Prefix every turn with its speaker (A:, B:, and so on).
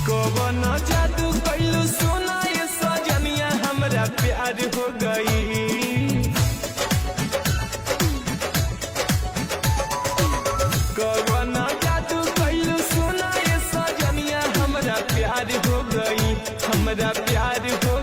A: कौन जादू कैलू सोना ये सजनिया हमरा प्यार हो गई। कौन जादू कैलू सोना ये सजनिया हमरा प्यार हो गई, हमरा प्यार हो